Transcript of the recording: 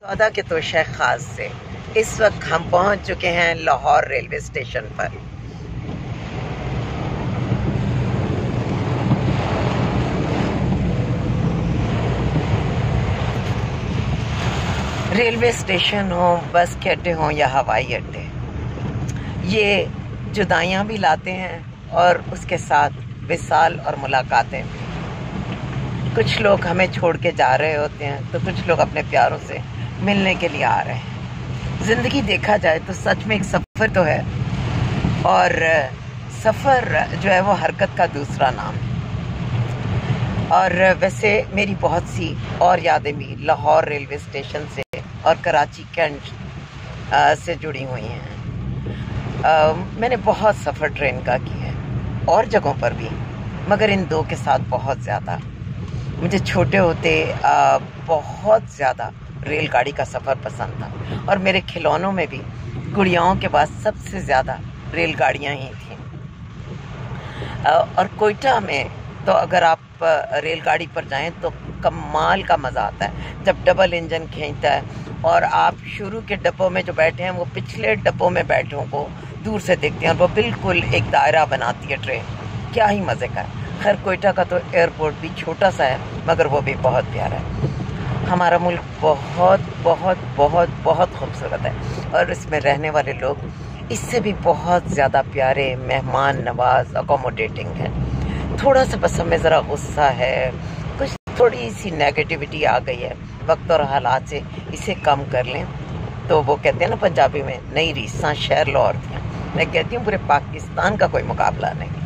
14 के तोशा खास से इस वक्त हम पहुंच चुके हैं लाहौर रेलवे स्टेशन पर। रेलवे स्टेशन हो, बस के अड्डे हों या हवाई अड्डे, ये जुदाइयाँ भी लाते हैं और उसके साथ विसाल और मुलाकातें भी। कुछ लोग हमें छोड़ के जा रहे होते हैं तो कुछ लोग अपने प्यारों से मिलने के लिए आ रहे हैं। ज़िंदगी देखा जाए तो सच में एक सफ़र तो है, और सफ़र जो है वो हरकत का दूसरा नाम है। और वैसे मेरी बहुत सी और यादें भी लाहौर रेलवे स्टेशन से और कराची कैंट से जुड़ी हुई हैं। मैंने बहुत सफ़र ट्रेन का किया है और जगहों पर भी, मगर इन दो के साथ बहुत ज़्यादा। मुझे छोटे होते बहुत ज़्यादा रेलगाड़ी का सफ़र पसंद था, और मेरे खिलौनों में भी गुड़ियाओं के बाद सबसे ज़्यादा रेलगाड़ियाँ ही थीं। और कोयटा में तो अगर आप रेलगाड़ी पर जाएं तो कमाल का मज़ा आता है जब डबल इंजन खींचता है और आप शुरू के डब्बों में जो बैठे हैं वो पिछले डब्बों में बैठों को दूर से देखते हैं, और वो बिल्कुल एक दायरा बनाती है ट्रेन। क्या ही मज़े का है। खैर, कोयटा का तो एयरपोर्ट भी छोटा सा है, मगर वो भी बहुत प्यारा है। हमारा मुल्क बहुत बहुत बहुत बहुत खूबसूरत है, और इसमें रहने वाले लोग इससे भी बहुत ज़्यादा प्यारे, मेहमान नवाज, अकोमोडेटिंग है। थोड़ा सा बस हमें ज़रा गुस्सा है, कुछ थोड़ी सी नेगेटिविटी आ गई है, वक्त और हालात से इसे कम कर लें तो वो कहते हैं ना पंजाबी में, नई रीसां शहर लाहौर दियां। मैं कहती हूँ पूरे पाकिस्तान का कोई मुकाबला नहीं।